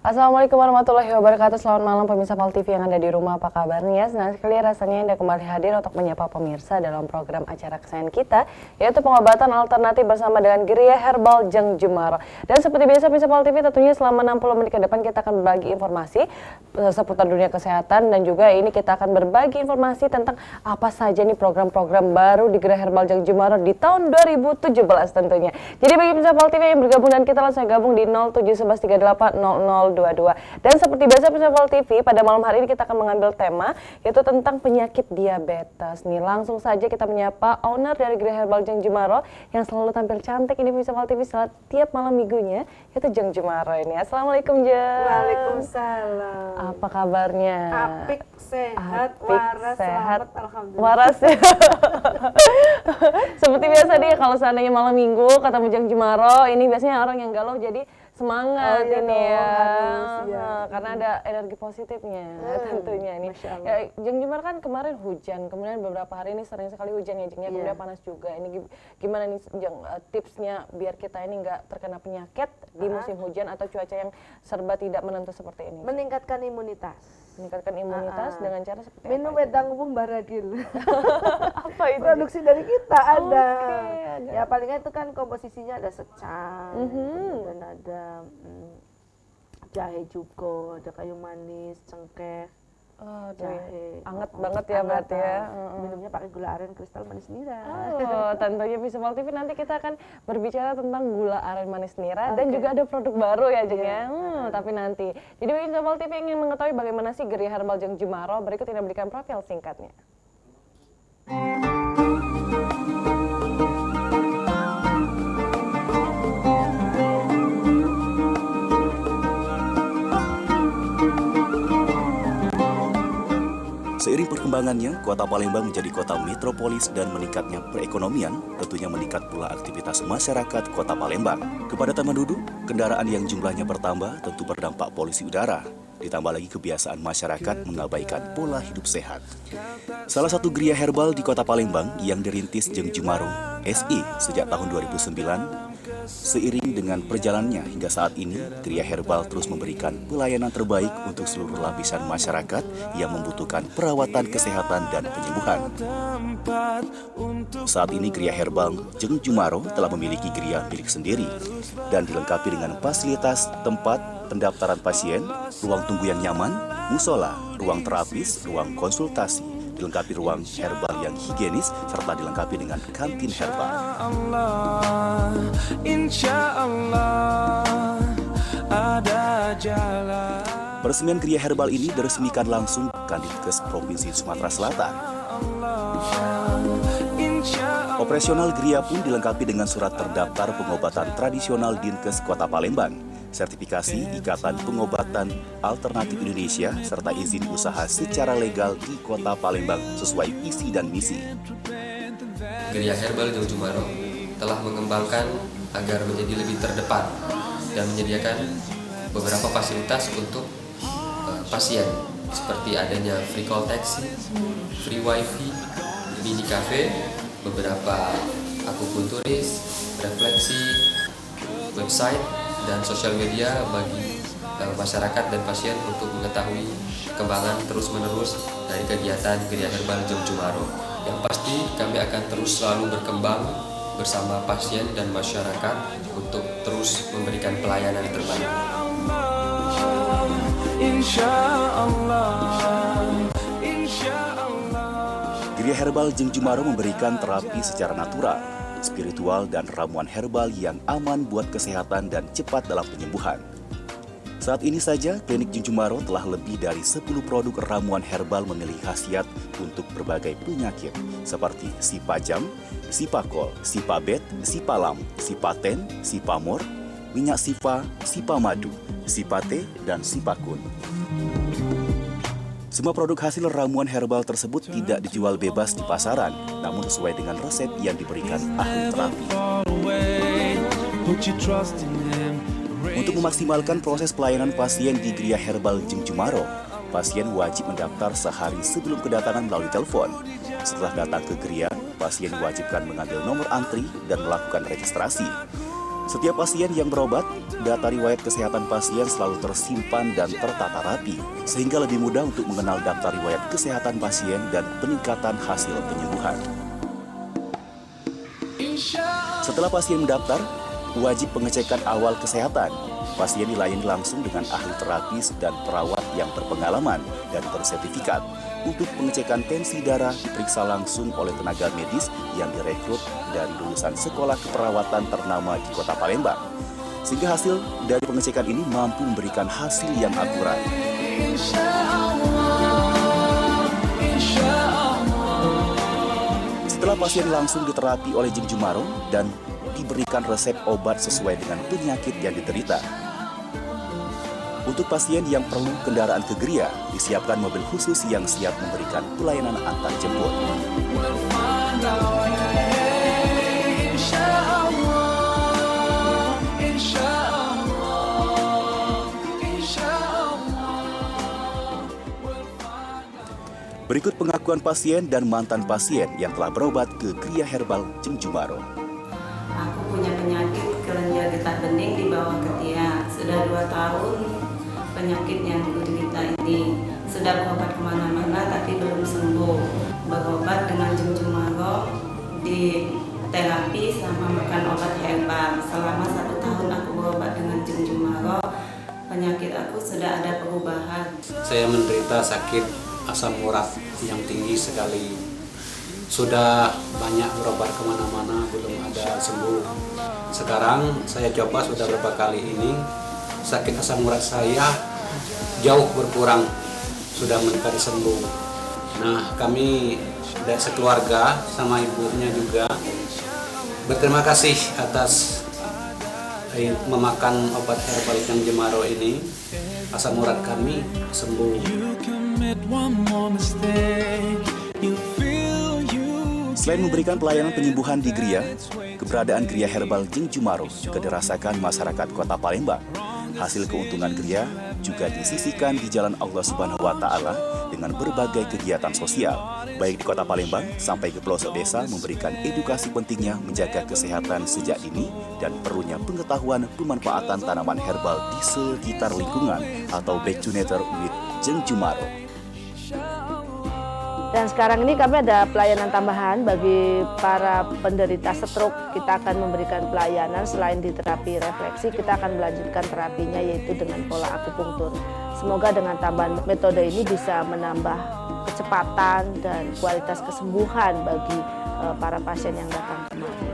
Assalamualaikum warahmatullahi wabarakatuh. Selamat malam pemirsa PAL TV yang ada di rumah, apa kabarnya? Senang sekali rasanya Anda kembali hadir untuk menyapa pemirsa dalam program acara kesayangan kita, yaitu pengobatan alternatif bersama dengan Geria Herbal Jeng Jumaro. Dan seperti biasa pemirsa PAL TV, tentunya selama 60 menit ke depan kita akan berbagi informasi seputar dunia kesehatan, dan juga ini kita akan berbagi informasi tentang apa saja nih program-program baru di Geria Herbal Jeng Jumaro di tahun 2017 tentunya. Jadi bagi pemirsa PAL TV yang bergabung dan kita langsung gabung di 0711380022. Dan seperti biasa pemirsa PAL TV, pada malam hari ini kita akan mengambil tema yaitu tentang penyakit diabetes. Nih langsung saja kita menyapa owner dari Geria Herbal Jeng Jumaro yang selalu tampil cantik ini pemirsa PAL TV setiap malam minggunya, yaitu Jeng Jumaro ini. Assalamualaikum Jeng. Waalaikumsalam. Apa kabarnya? Apik, sehat, Apik, waras, sehat, selamat, alhamdulillah. waras ya. Seperti biasa nih kalau seandainya malam minggu ketemu Jeng Jumaro, ini biasanya orang yang galau jadi semangat ini ya. Karena ada energi positifnya tentunya ini. Ya, Jeng Jumaro kan kemarin hujan, kemudian beberapa hari ini sering sekali hujan ya Jeng, kemudian panas juga. Ini gimana nih Jeng, tipsnya biar kita ini nggak terkena penyakit di musim hujan atau cuaca yang serba tidak menentu seperti ini? Meningkatkan imunitas. Meningkatkan imunitas dengan cara seperti minum apa? wedang umum baradil. Apa itu? Produksi dari kita ada. Ada. Ya palingnya itu kan komposisinya ada secang, dan ada jahe juga, ada kayu manis, cengkeh, jahe. Anget banget ya berarti ya. Minumnya pakai gula aren kristal manis nira. Oh, tentunya bisa PAL TV nanti kita akan berbicara tentang gula aren manis nira dan juga ada produk baru ya Jeng ya. Tapi nanti. Jadi bagi PAL TV yang ingin mengetahui bagaimana sih Geria Herbal Jeng Jumaro, berikut ini berikan profil singkatnya. Seiring perkembangannya, kota Palembang menjadi kota metropolis dan meningkatnya perekonomian, tentunya meningkat pula aktivitas masyarakat kota Palembang. Kepadatan penduduk, kendaraan yang jumlahnya bertambah tentu berdampak polusi udara. Ditambah lagi kebiasaan masyarakat mengabaikan pola hidup sehat. Salah satu Geria Herbal di kota Palembang yang dirintis Jeng Jumaro SI sejak tahun 2009, seiring dengan perjalanannya hingga saat ini, Geria Herbal terus memberikan pelayanan terbaik untuk seluruh lapisan masyarakat yang membutuhkan perawatan kesehatan dan penyembuhan. Saat ini Geria Herbal Jeng Jumaro telah memiliki geria milik sendiri dan dilengkapi dengan fasilitas tempat pendaftaran pasien, ruang tunggu yang nyaman, musola, ruang terapis, ruang konsultasi, dilengkapi ruang herbal yang higienis, serta dilengkapi dengan kantin herbal. Peresmian Geria Herbal ini diresmikan langsung Dinkes Provinsi Sumatera Selatan. Operasional Geria pun dilengkapi dengan surat terdaftar pengobatan tradisional Dinkes Kota Palembang, sertifikasi Ikatan Pengobatan Alternatif Indonesia, serta izin usaha secara legal di Kota Palembang sesuai visi dan misi. Geria Herbal Jeng Jumaro telah mengembangkan agar menjadi lebih terdepan dan menyediakan beberapa fasilitas untuk pasien, seperti adanya free call taxi, free wifi, mini cafe, beberapa akupunturis, refleksi, website, dan sosial media bagi masyarakat dan pasien untuk mengetahui perkembangan terus-menerus dari kegiatan Geria Herbal Jeng Jumaro. Yang pasti kami akan terus selalu berkembang bersama pasien dan masyarakat untuk terus memberikan pelayanan terbaik. Geria Herbal Jeng Jumaro memberikan terapi secara natural, spiritual, dan ramuan herbal yang aman buat kesehatan dan cepat dalam penyembuhan. Saat ini saja, klinik Jeng Jumaro telah lebih dari 10 produk ramuan herbal memiliki khasiat untuk berbagai penyakit, seperti Sipajam, Sipakol, Sipabet, Sipalam, Sipaten, Sipamor, minyak Sipa, Sipamadu, Sipate, dan Sipakun. Semua produk hasil ramuan herbal tersebut tidak dijual bebas di pasaran, namun sesuai dengan resep yang diberikan ahli terapi. Untuk memaksimalkan proses pelayanan pasien di Geria Herbal Jeng Jumaro, pasien wajib mendaftar sehari sebelum kedatangan melalui telepon. Setelah datang ke Geria, pasien diwajibkan mengambil nomor antri dan melakukan registrasi. Setiap pasien yang berobat, data riwayat kesehatan pasien selalu tersimpan dan tertata rapi, sehingga lebih mudah untuk mengenal daftar riwayat kesehatan pasien dan peningkatan hasil penyembuhan. Setelah pasien mendaftar, wajib pengecekan awal kesehatan. Pasien dilayani langsung dengan ahli terapis dan perawat yang berpengalaman dan bersertifikat. Untuk pengecekan tensi darah diperiksa langsung oleh tenaga medis yang direkrut dari lulusan sekolah keperawatan ternama di Kota Palembang. Sehingga hasil dari pengecekan ini mampu memberikan hasil yang akurat. Setelah pasien langsung diterapi oleh Jeng Jumaro dan diberikan resep obat sesuai dengan penyakit yang diderita. Untuk pasien yang perlu kendaraan ke Gria, disiapkan mobil khusus yang siap memberikan pelayanan antar jemput. Berikut pengakuan pasien dan mantan pasien yang telah berobat ke Gria Herbal Jeng Jumaro. Aku punya penyakit kelenjar getah bening di bawah ketiak. Sudah 2 tahun penyakit yang kuderita ini. Sudah berobat kemana-mana tapi belum sembuh. Berobat dengan Jeng Jumaro, di terapi sama makan obat herbal. Selama 1 tahun aku berobat dengan Jeng Jumaro, penyakit aku sudah ada perubahan. Saya menderita sakit asam urat yang tinggi sekali. Sudah banyak berobat kemana-mana, belum ada sembuh. Sekarang saya coba sudah beberapa kali ini, sakit asam urat saya jauh berkurang, sudah mendekati sembuh. Nah, kami dari sekeluarga sama ibunya juga berterima kasih atas memakan obat herbal Jeng Jumaro ini. Asam urat kami sembuh. Selain memberikan pelayanan penyembuhan di Gria, keberadaan Gria Herbal Jeng Jumaro juga dirasakan masyarakat Kota Palembang. Hasil keuntungan Gria juga disisihkan di jalan Allah Subhanahu wa Ta'ala dengan berbagai kegiatan sosial, baik di Kota Palembang sampai ke pelosok desa, memberikan edukasi pentingnya menjaga kesehatan sejak dini dan perlunya pengetahuan pemanfaatan tanaman herbal di sekitar lingkungan atau back to nature with Jeng Jumaro. Dan sekarang ini kami ada pelayanan tambahan bagi para penderita stroke. Kita akan memberikan pelayanan selain di terapi refleksi, kita akan melanjutkan terapinya yaitu dengan pola akupunktur. Semoga dengan tambahan metode ini bisa menambah kecepatan dan kualitas kesembuhan bagi para pasien yang datang kemari.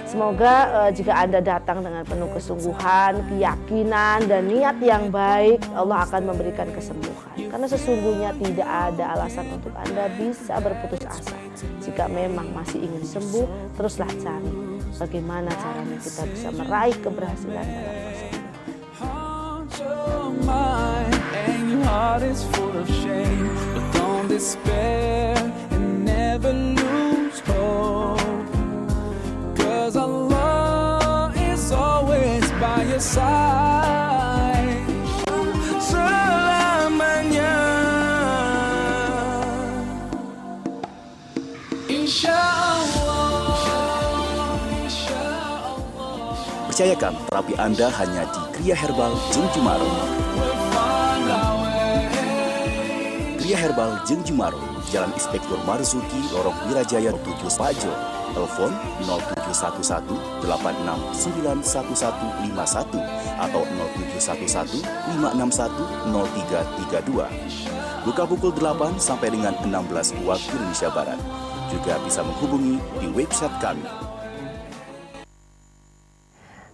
Semoga jika Anda datang dengan penuh kesungguhan, keyakinan, dan niat yang baik, Allah akan memberikan kesembuhan. Karena sesungguhnya tidak ada alasan untuk Anda bisa berputus asa. Jika memang masih ingin sembuh, teruslah cari bagaimana caranya kita bisa meraih keberhasilan dalam kesembuhan. Cause Allah is always by your side selamanya. Insyaallah, insyaallah. Percayakan terapi Anda hanya di Gria Herbal Jeng Jumaro. Gria Herbal Jeng Jumaro, Jalan Inspektur Marzuki, Lorong Wirajaya 7 Pajo. Telepon 0711 86911151 atau 0711 561 0332. Buka pukul 8 sampai dengan 16 waktu Indonesia Barat. Juga bisa menghubungi di website kami.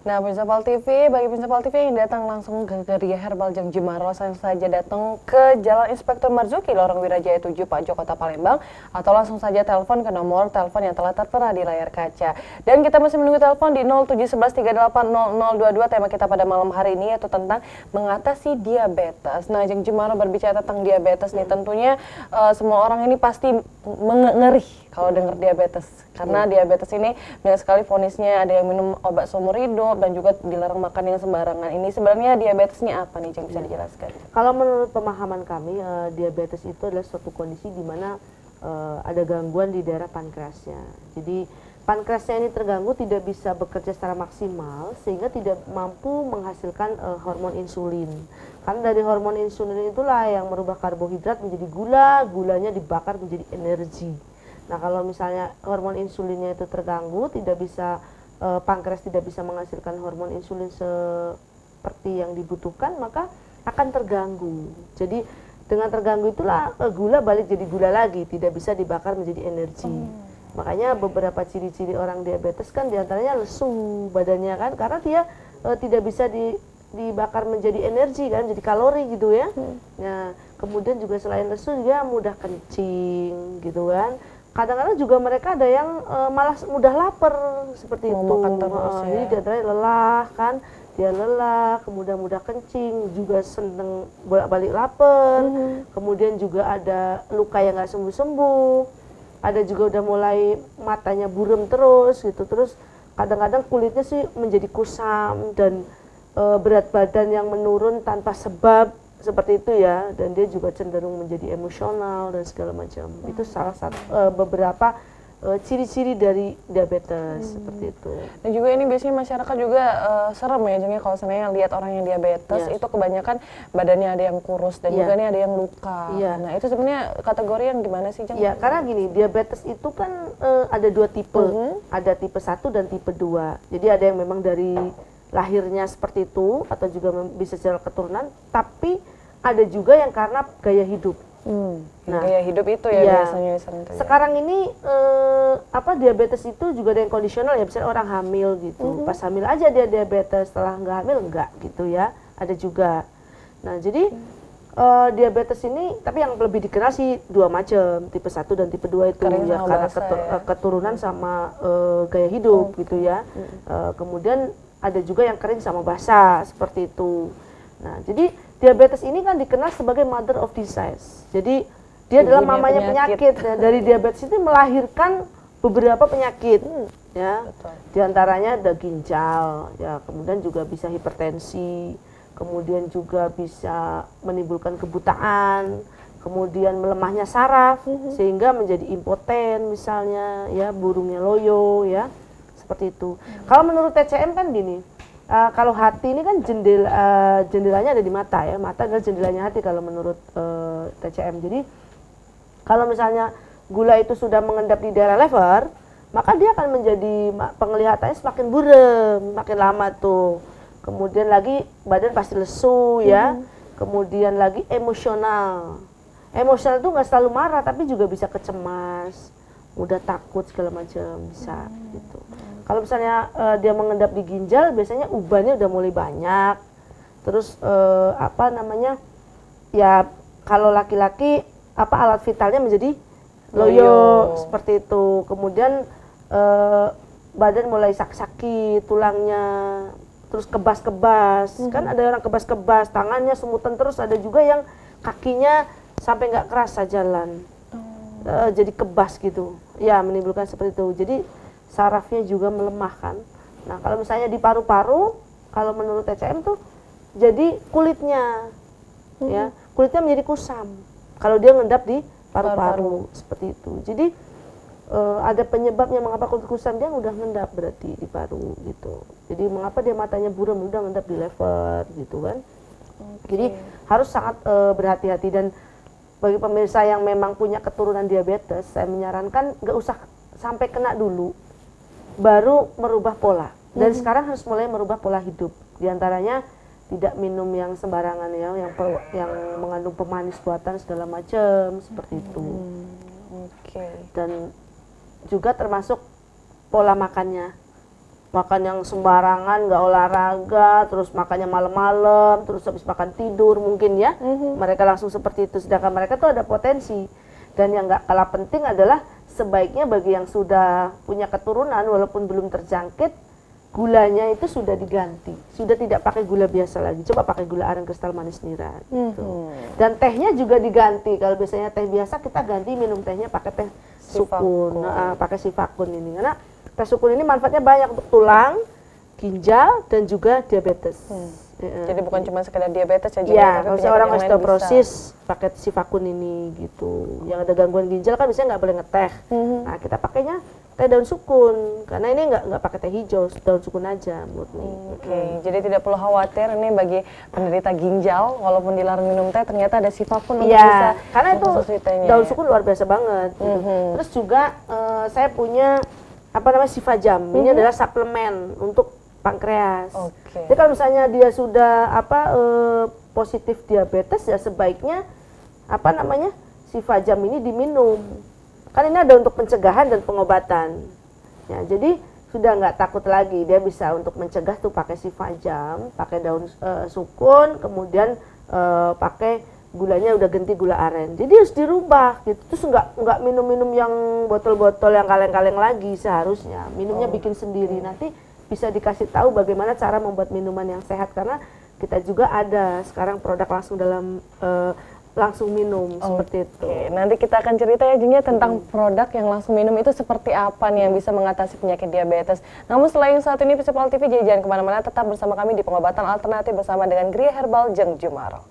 Nah, pemirsa PAL TV, bagi pemirsa PAL TV yang datang langsung ke Gria Herbal Jeng Jumaro, langsung saja datang ke Jalan Inspektur Marzuki, Lorong Wirajaya 7, Pajo, Kota Palembang, atau langsung saja telepon ke nomor telepon yang telah tertera di layar kaca. Dan kita masih menunggu telepon di 0711380022. Tema kita pada malam hari ini yaitu tentang mengatasi diabetes. Nah, Jeng Jumaro berbicara tentang diabetes nih, tentunya semua orang ini pasti ngeri kalau dengar diabetes. Karena diabetes ini banyak sekali vonisnya, ada yang minum obat seumur hidup dan juga dilarang makan yang sembarangan. Ini sebenarnya diabetes ini apa nih, Jeng, bisa dijelaskan? Kalau menurut pemahaman kami, diabetes itu adalah suatu kondisi di mana ada gangguan di daerah pankreasnya. Jadi pankreasnya ini terganggu, tidak bisa bekerja secara maksimal sehingga tidak mampu menghasilkan hormon insulin. Karena dari hormon insulin itulah yang merubah karbohidrat menjadi gula, gulanya dibakar menjadi energi. Nah, kalau misalnya hormon insulinnya itu terganggu, tidak bisa pankreas tidak bisa menghasilkan hormon insulin seperti yang dibutuhkan, maka akan terganggu. Jadi dengan terganggu itulah gula balik jadi gula lagi, tidak bisa dibakar menjadi energi. Makanya beberapa ciri-ciri orang diabetes kan diantaranya lesu badannya kan, karena dia tidak bisa dibakar menjadi energi kan, jadi kalori gitu ya. Nah, kemudian juga selain lesu dia mudah kencing gitu kan. Kadang-kadang juga mereka ada yang malah mudah lapar seperti Mau itu. makan terus ya. Jadi diantaranya lelah kan, dia lelah, kemudian mudah kencing, juga seneng bolak-balik lapar. Kemudian juga ada luka yang nggak sembuh-sembuh. Ada juga udah mulai matanya buram terus gitu. Terus kadang-kadang kulitnya sih menjadi kusam dan berat badan yang menurun tanpa sebab seperti itu ya. Dan dia juga cenderung menjadi emosional dan segala macam. Itu salah satu beberapa ciri-ciri dari diabetes seperti itu. Dan juga ini biasanya masyarakat juga serem ya, Jeng, kalau sebenarnya lihat orang yang diabetes itu kebanyakan badannya ada yang kurus dan juga nih ada yang luka. Nah, itu sebenarnya kategori yang gimana sih, Jeng? Ya, karena gini, diabetes itu kan ada dua tipe. Ada tipe 1 dan tipe 2. Jadi ada yang memang dari lahirnya seperti itu atau juga bisa secara keturunan, tapi ada juga yang karena gaya hidup. Nah, gaya hidup itu ya biasanya sering terjadi. Sekarang ini diabetes itu juga ada yang kondisional ya, misalnya orang hamil gitu, pas hamil aja dia diabetes, setelah nggak hamil enggak gitu ya, ada juga. Nah, jadi diabetes ini, tapi yang lebih dikenal sih dua macam, tipe 1 dan tipe 2 itu Kering ya, sama karena basah ya. keturunan sama gaya hidup gitu ya. Kemudian ada juga yang kering sama basah seperti itu. Nah, jadi diabetes ini kan dikenal sebagai mother of disease. Jadi dia adalah mamanya penyakit. Nah, dari diabetes itu melahirkan beberapa penyakit ya. Di antaranya ada ginjal ya, kemudian juga bisa hipertensi, kemudian juga bisa menimbulkan kebutaan, kemudian melemahnya saraf sehingga menjadi impoten misalnya ya, burungnya loyo ya. Seperti itu. Kalau menurut TCM kan gini, kalau hati ini kan jendelanya ada di mata ya, mata adalah jendelanya hati kalau menurut TCM. Jadi kalau misalnya gula itu sudah mengendap di daerah lever, maka dia akan menjadi penglihatannya semakin buram, makin lama tuh. Kemudian lagi badan pasti lesu ya, kemudian lagi emosional. Emosional itu nggak selalu marah, tapi juga bisa kecemas, mudah takut segala macam bisa gitu. Kalau misalnya dia mengendap di ginjal, biasanya ubannya udah mulai banyak. Terus ya kalau laki-laki alat vitalnya menjadi loyo seperti itu. Kemudian badan mulai sakit-sakit, tulangnya terus kebas-kebas. Kan ada orang kebas-kebas, tangannya semutan terus, ada juga yang kakinya sampai nggak kerasa jalan. Jadi kebas gitu. Ya, menimbulkan seperti itu. Jadi sarafnya juga melemahkan. Nah, kalau misalnya di paru-paru, kalau menurut TCM tuh jadi kulitnya ya, kulitnya menjadi kusam. Kalau dia ngendap di paru-paru seperti itu. Jadi ada penyebabnya mengapa kulit kusam, dia udah ngendap berarti di paru gitu. Jadi mengapa dia matanya buram, udah ngendap di lever gitu kan. Jadi harus sangat berhati-hati. Dan bagi pemirsa yang memang punya keturunan diabetes, saya menyarankan nggak usah sampai kena dulu, baru merubah pola. Dan sekarang harus mulai merubah pola hidup. Di antaranya tidak minum yang sembarangan ya, yang mengandung pemanis buatan segala macam seperti itu. Dan juga termasuk pola makannya. Makan yang sembarangan, nggak olahraga, terus makannya malam-malam, terus habis makan tidur mungkin ya. Mereka langsung seperti itu. Sedangkan mereka tuh ada potensi. Dan yang nggak kalah penting adalah sebaiknya bagi yang sudah punya keturunan walaupun belum terjangkit, gulanya itu sudah diganti. Sudah tidak pakai gula biasa lagi. Coba pakai gula aren kristal manis nira. Gitu. Dan tehnya juga diganti. Kalau biasanya teh biasa, kita ganti minum tehnya pakai teh sukun. Pakai sifakun ini. Karena teh sukun ini manfaatnya banyak untuk tulang, ginjal, dan juga diabetes. Jadi bukan cuma sekedar diabetes ya, ya, kalau seorang osteoporosis pakai sifakun ini gitu. Yang ada gangguan ginjal kan biasanya nggak boleh ngeteh. Nah, kita pakainya teh daun sukun, karena ini nggak pakai teh hijau, daun sukun aja murni. Oke, jadi tidak perlu khawatir ini bagi penderita ginjal, walaupun dilarang minum teh, ternyata ada sifapun untuk bisa Iya, karena itu mengkonsumsi tehnya, daun ya. sukun luar biasa banget. Gitu. Terus juga saya punya apa namanya Sifajam. Ini adalah suplemen untuk pankreas. Oke. Jadi kalau misalnya dia sudah positif diabetes, ya sebaiknya apa namanya Sifajam ini diminum. Kan ini ada untuk pencegahan dan pengobatan. Ya, jadi sudah nggak takut lagi, dia bisa untuk mencegah tuh pakai Sifajam, pakai daun sukun, kemudian pakai gulanya udah ganti gula aren. Jadi harus dirubah gitu. Terus nggak minum-minum yang botol-botol yang kaleng-kaleng lagi seharusnya. Minumnya bikin sendiri. Nanti bisa dikasih tahu bagaimana cara membuat minuman yang sehat, karena kita juga ada sekarang produk langsung dalam langsung minum seperti itu. Oke, nanti kita akan cerita ya Jung ya tentang produk yang langsung minum itu seperti apa nih yang bisa mengatasi penyakit diabetes. Namun selain saat ini Visipol TV, jadi jangan kemana-mana, tetap bersama kami di Pengobatan Alternatif bersama dengan Gria Herbal Jeng Jumaro.